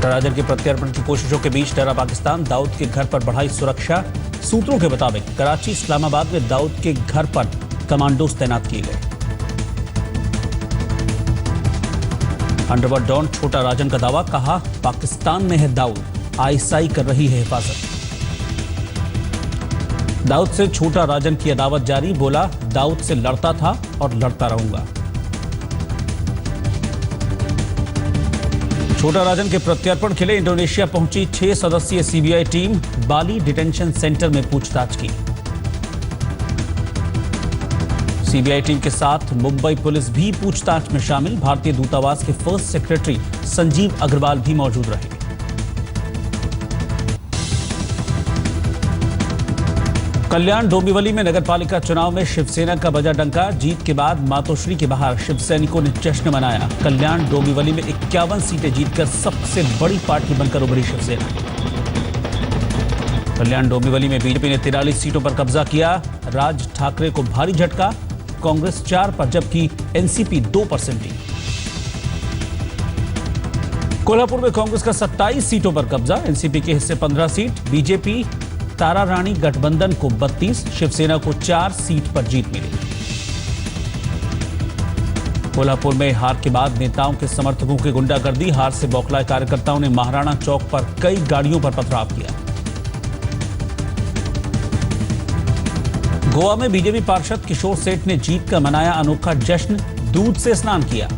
छोटा राजन के प्रत्यार्पण की कोशिशों के बीच डरा पाकिस्तान, दाऊद के घर पर बढ़ाई सुरक्षा। सूत्रों के मुताबिक कराची इस्लामाबाद में दाऊद के घर पर कमांडोज तैनात किए गए। अंडरवर्ल्ड डॉन छोटा राजन का दावा, कहा पाकिस्तान में है दाऊद, आईएसआई कर रही है हिफाजत। दाऊद से छोटा राजन की अदावत जारी, बोला दाऊद से लड़ता था और लड़ता रहूंगा। छोटा राजन के प्रत्यार्पण के लिए इंडोनेशिया पहुंची 6 सदस्यीय सीबीआई टीम, बाली डिटेंशन सेंटर में पूछताछ की। सीबीआई टीम के साथ मुंबई पुलिस भी पूछताछ में शामिल। भारतीय दूतावास के फर्स्ट सेक्रेटरी संजीव अग्रवाल भी मौजूद रहे। कल्याण डोंबिवली में नगरपालिका चुनाव में शिवसेना का बजा डंका, जीत के बाद मातोश्री के बाहर शिवसैनिकों ने जश्न मनाया। कल्याण डोंबिवली में 51 सीटें जीतकर सबसे बड़ी पार्टी बनकर उभरी शिवसेना। कल्याण डोंबिवली में बीजेपी ने 43 सीटों पर कब्जा किया। राज ठाकरे को भारी झटका, कांग्रेस 4 पर जबकि एनसीपी 2 पर सिमटी। कोल्हापुर में कांग्रेस का 27 सीटों पर कब्जा, एनसीपी के हिस्से 15 सीट, बीजेपी तारा रानी गठबंधन को 32, शिवसेना को 4 सीट पर जीत मिली। कोल्हापुर में हार के बाद नेताओं के समर्थकों की गुंडागर्दी, हार से बौखलाए कार्यकर्ताओं ने महाराणा चौक पर कई गाड़ियों पर पथराव किया। गोवा में बीजेपी पार्षद किशोर सेठ ने जीत का मनाया अनोखा जश्न, दूध से स्नान किया।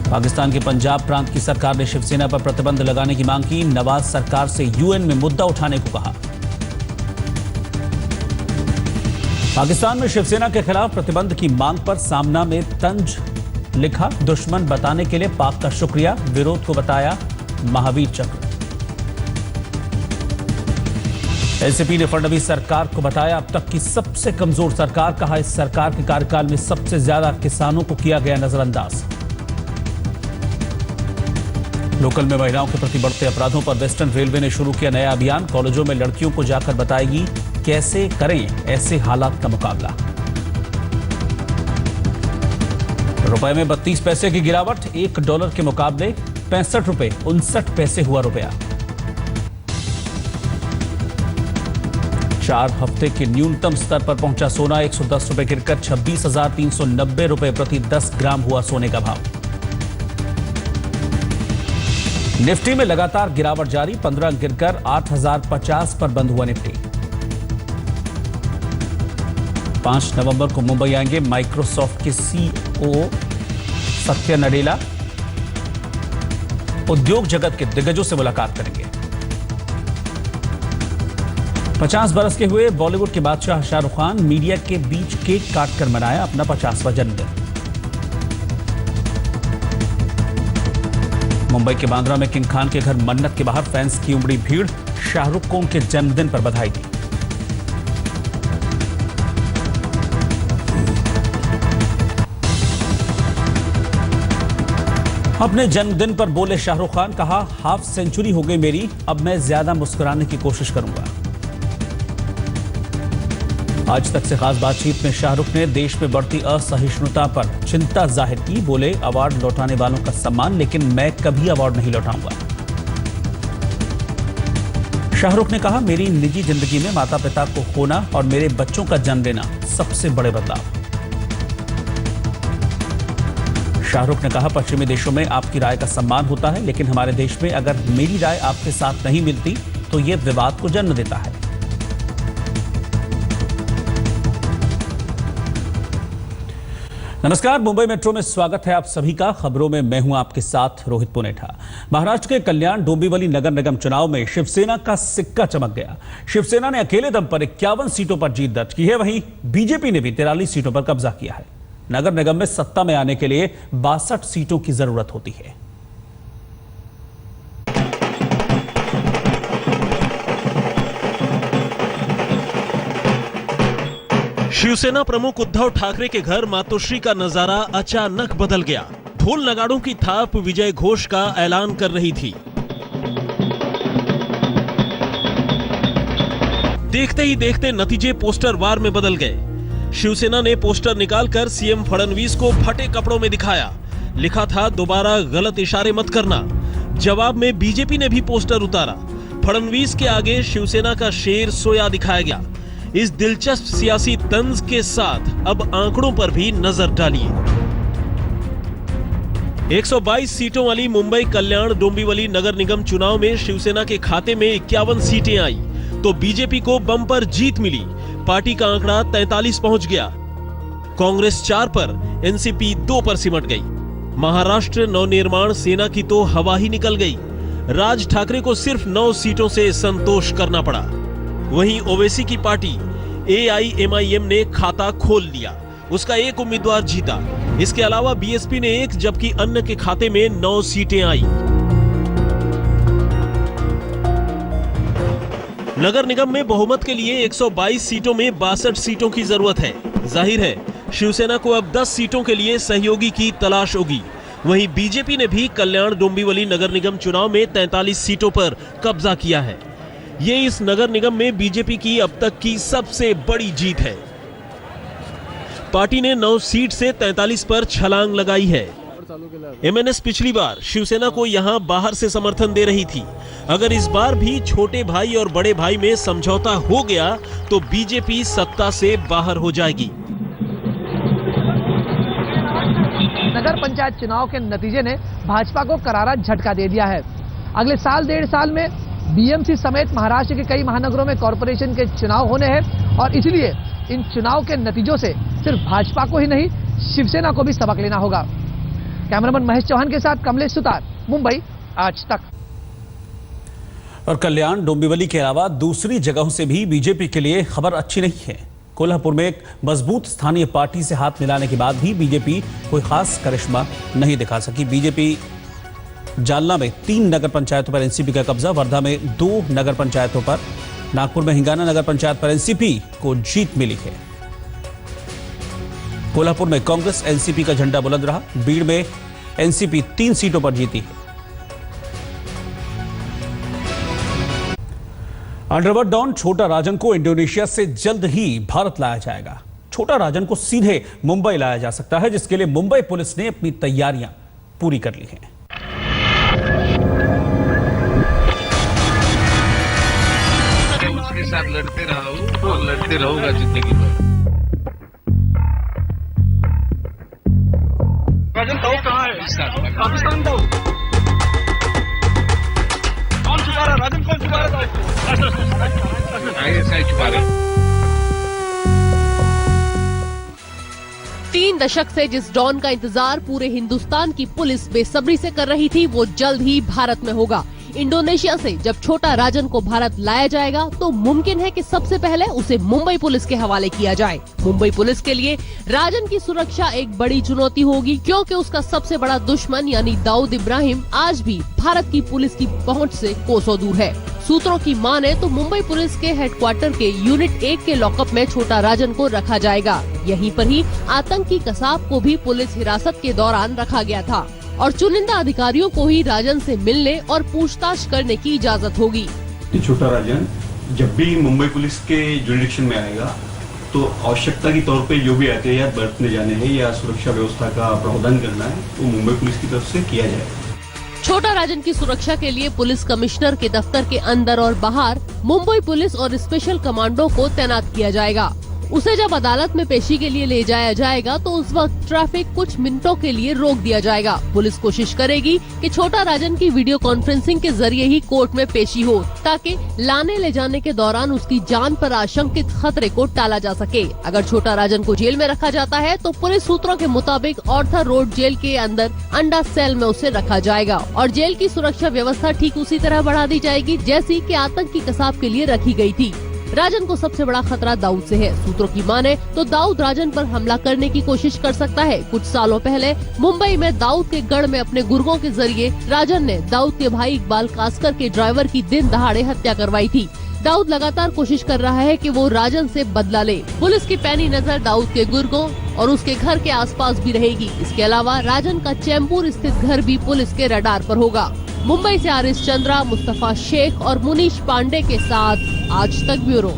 पाकिस्तान के पंजाब प्रांत की सरकार ने शिवसेना पर प्रतिबंध लगाने की मांग की। नवाज सरकार से यूएन में मुद्दा उठाने को कहा। पाकिस्तान में शिवसेना के खिलाफ प्रतिबंध की मांग पर सामना में तंज लिखा, दुश्मन बताने के लिए पाक का शुक्रिया, विरोध को बताया महावीर चक्र। एनसीपी ने फडणवीस सरकार को बताया अब तक की सबसे कमजोर सरकार, कहा इस सरकार के कार्यकाल में सबसे ज्यादा किसानों को किया गया नजरअंदाज। लोकल में महिलाओं के प्रति बढ़ते अपराधों पर वेस्टर्न रेलवे ने शुरू किया नया अभियान, कॉलेजों में लड़कियों को जाकर बताएगी कैसे करें ऐसे हालात का मुकाबला। रुपए में 32 पैसे की गिरावट, $1 के मुकाबले 65 रुपए 59 पैसे हुआ रुपया। 4 हफ्ते के न्यूनतम स्तर पर पहुंचा सोना, 110 रुपए गिरकर 26,390 रुपए प्रति 10 ग्राम हुआ सोने का भाव। निफ्टी में लगातार गिरावट जारी, 15 गिरकर 8,050 पर बंद हुआ निफ्टी। 5 नवंबर को मुंबई आएंगे माइक्रोसॉफ्ट के सीईओ सत्य नडेला, उद्योग जगत के दिग्गजों से मुलाकात करेंगे। 50 बरस के हुए बॉलीवुड के बादशाह शाहरुख खान, मीडिया के बीच केक काटकर मनाया अपना 50वां जन्मदिन। मुंबई के बांद्रा में किंग खान के घर मन्नत के बाहर फैंस की उमड़ी भीड़, शाहरुख को उनके जन्मदिन पर बधाई दी। अपने जन्मदिन पर बोले शाहरुख खान, कहा हाफ सेंचुरी हो गई मेरी, अब मैं ज्यादा मुस्कुराने की कोशिश करूंगा। आज तक से खास बातचीत में शाहरुख ने देश में बढ़ती असहिष्णुता पर चिंता जाहिर की, बोले अवार्ड लौटाने वालों का सम्मान, लेकिन मैं कभी अवार्ड नहीं लौटाऊंगा। शाहरुख ने कहा मेरी निजी जिंदगी में माता पिता को खोना और मेरे बच्चों का जन्म लेना सबसे बड़े बदलाव। शाहरुख ने कहा पश्चिमी देशों में आपकी राय का सम्मान होता है, लेकिन हमारे देश में अगर मेरी राय आपके साथ नहीं मिलती तो यह विवाद को जन्म देता है। नमस्कार, मुंबई मेट्रो में स्वागत है आप सभी का। खबरों में मैं हूं आपके साथ रोहित पुनेठा। महाराष्ट्र के कल्याण डोंबिवली नगर निगम चुनाव में शिवसेना का सिक्का चमक गया। शिवसेना ने अकेले दम पर 51 सीटों पर जीत दर्ज की है, वहीं बीजेपी ने भी 43 सीटों पर कब्जा किया है। नगर निगम में सत्ता में आने के लिए 62 सीटों की जरूरत होती है। शिवसेना प्रमुख उद्धव ठाकरे के घर मातोश्री का नजारा अचानक बदल गया। ढोल नगाड़ों की थाप विजय घोष का ऐलान कर रही थी। देखते ही देखते नतीजे पोस्टर वार में बदल गए। शिवसेना ने पोस्टर निकालकर सीएम फडणवीस को फटे कपड़ों में दिखाया। लिखा था दोबारा गलत इशारे मत करना। जवाब में बीजेपी ने भी पोस्टर उतारा। फडणवीस के आगे शिवसेना का शेर सोया दिखाया गया। इस दिलचस्प सियासी तंज के साथ अब आंकड़ों पर भी नजर डालिए। 122 सीटों वाली मुंबई कल्याण डोंबिवली नगर निगम चुनाव में शिवसेना के खाते में 51 सीटें आई तो बीजेपी को बम्पर जीत मिली। पार्टी का आंकड़ा 43 पहुंच गया। कांग्रेस 4 पर, एनसीपी 2 पर सिमट गई। महाराष्ट्र नवनिर्माण सेना की तो हवा ही निकल गई। राज ठाकरे को सिर्फ 9 सीटों से संतोष करना पड़ा। वहीं ओवैसी की पार्टी AIMIM ने खाता खोल लिया। उसका एक उम्मीदवार जीता। इसके अलावा बीएसपी ने 1 जबकि अन्य के खाते में 9 सीटें आई। नगर निगम में बहुमत के लिए 122 सीटों में 62 सीटों की जरूरत है। जाहिर है शिवसेना को अब 10 सीटों के लिए सहयोगी की तलाश होगी। वहीं बीजेपी ने भी कल्याण डोंबिवली नगर निगम चुनाव में 43 सीटों पर कब्जा किया है। ये इस नगर निगम में बीजेपी की अब तक की सबसे बड़ी जीत है। पार्टी ने 9 सीट से 43 पर छलांग लगाई है। MNS पिछली बार शिवसेना को यहां बाहर से समर्थन दे रही थी। अगर इस बार भी छोटे भाई और बड़े भाई में समझौता हो गया तो बीजेपी सत्ता से बाहर हो जाएगी। नगर पंचायत चुनाव के नतीजे ने भाजपा को करारा झटका दे दिया है। अगले साल 1.5 साल में BMC समेत महाराष्ट्र के कई महानगरों में कॉरपोरेशन के चुनाव होने हैं और इसलिए इन चुनाव के नतीजों से सिर्फ भाजपा को ही नहीं शिवसेना को भी सबक लेना होगा। कैमरामैन महेश चौहान के साथ कमलेश सुतार, मुंबई, आज तक। और कल्याण डोंबिवली के अलावा दूसरी जगहों से भी बीजेपी के लिए खबर अच्छी नहीं है। कोल्हापुर में एक मजबूत स्थानीय पार्टी से हाथ मिलाने के बाद भी बीजेपी कोई खास करिश्मा नहीं दिखा सकी। बीजेपी जालना में 3 नगर पंचायतों पर एनसीपी का कब्जा, वर्धा में 2 नगर पंचायतों पर, नागपुर में हिंगाना नगर पंचायत पर एनसीपी को जीत मिली है। कोल्हापुर में कांग्रेस एनसीपी का झंडा बुलंद रहा। बीड़ में एनसीपी 3 सीटों पर जीती है। अंडरवर्ल्ड डॉन छोटा राजन को इंडोनेशिया से जल्द ही भारत लाया जाएगा। छोटा राजन को सीधे मुंबई लाया जा सकता है, जिसके लिए मुंबई पुलिस ने अपनी तैयारियां पूरी कर ली हैं। उसके साथ लड़ते रहो और लड़ते रहोगा जिंदगी भर। राजन तो कहाँ है? पाकिस्तान तो कौन छुपा रहा? राजन कौन छुपा रहा था? छुपा रहे। 3 दशक से जिस डॉन का इंतजार पूरे हिंदुस्तान की पुलिस बेसब्री से कर रही थी, वो जल्द ही भारत में होगा। इंडोनेशिया से जब छोटा राजन को भारत लाया जाएगा तो मुमकिन है कि सबसे पहले उसे मुंबई पुलिस के हवाले किया जाए। मुंबई पुलिस के लिए राजन की सुरक्षा एक बड़ी चुनौती होगी, क्योंकि उसका सबसे बड़ा दुश्मन यानी दाऊद इब्राहिम आज भी भारत की पुलिस की पहुंच से कोसों दूर है। सूत्रों की माने तो मुंबई पुलिस के हेडक्वार्टर के यूनिट 1 के लॉकअप में छोटा राजन को रखा जाएगा। यहीं पर ही आतंकी कसाब को भी पुलिस हिरासत के दौरान रखा गया था और चुनिंदा अधिकारियों को ही राजन से मिलने और पूछताछ करने की इजाजत होगी। छोटा राजन जब भी मुंबई पुलिस के जुरिडिक्शन में आएगा तो आवश्यकता के तौर पे जो भी एहतियात बरतने जाने हैं या सुरक्षा व्यवस्था का प्रावधान करना है वो मुंबई पुलिस की तरफ से किया जाएगा। छोटा राजन की सुरक्षा के लिए पुलिस कमिश्नर के दफ्तर के अंदर और बाहर मुंबई पुलिस और स्पेशल कमांडो को तैनात किया जाएगा। उसे जब अदालत में पेशी के लिए ले जाया जाएगा तो उस वक्त ट्रैफिक कुछ मिनटों के लिए रोक दिया जाएगा। पुलिस कोशिश करेगी कि छोटा राजन की वीडियो कॉन्फ्रेंसिंग के जरिए ही कोर्ट में पेशी हो, ताकि लाने ले जाने के दौरान उसकी जान पर आशंकित खतरे को टाला जा सके। अगर छोटा राजन को जेल में रखा जाता है तो पुलिस सूत्रों के मुताबिक ऑर्थर रोड जेल के अंदर अंडा सेल में उसे रखा जाएगा और जेल की सुरक्षा व्यवस्था ठीक उसी तरह बढ़ा दी जाएगी जैसी कि आतंकी कसाब के लिए रखी गई थी। राजन को सबसे बड़ा खतरा दाऊद से है। सूत्रों की माने तो दाऊद राजन पर हमला करने की कोशिश कर सकता है। कुछ सालों पहले मुंबई में दाऊद के गढ़ में अपने गुर्गों के जरिए राजन ने दाऊद के भाई इकबाल कासकर के ड्राइवर की दिन दहाड़े हत्या करवाई थी। दाऊद लगातार कोशिश कर रहा है कि वो राजन से बदला ले। पुलिस की पैनी नजर दाऊद के गुर्गों और उसके घर के आसपास भी रहेगी। इसके अलावा राजन का चैम्बूर स्थित घर भी पुलिस के रडार पर होगा। मुंबई से आरिस चंद्रा, मुस्तफा शेख और मुनीश पांडे के साथ आज तक ब्यूरो।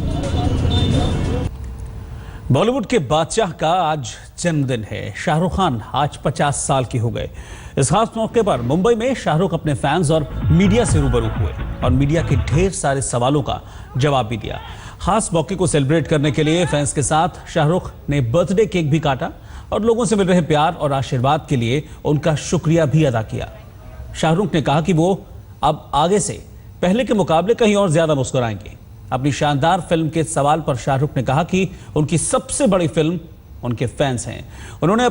बॉलीवुड के बादशाह का आज जन्मदिन है। शाहरुख खान आज 50 साल के हो गए। इस खास मौके पर मुंबई में शाहरुख अपने फैंस और मीडिया से रूबरू हुए और मीडिया के ढेर सारे सवालों का जवाब भी दिया। खास मौके को सेलिब्रेट करने के लिए फैंस के साथ शाहरुख ने बर्थडे केक भी काटा और लोगों से मिल रहे प्यार और आशीर्वाद के लिए उनका शुक्रिया भी अदा किया। शाहरुख ने कहा कि वो अब आगे से पहले के मुकाबले कहीं और ज्यादा मुस्कुराएंगे। अपनी शानदार फिल्म के सवाल पर शाहरुख ने कहा कि उनकी सबसे बड़ी फिल्म उनके फैंस हैं। उन्होंने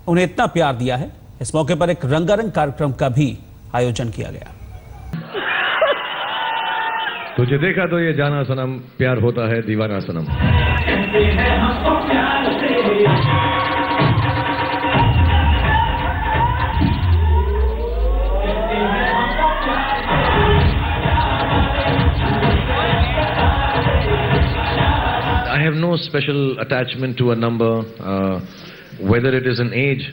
उन्हें इतना प्यार दिया है। इस मौके पर एक रंगारंग कार्यक्रम का भी आयोजन किया गया। तुझे देखा तो ये जाना सनम, प्यार होता है दीवाना सनम। I have no special attachment to a number, whether it is an age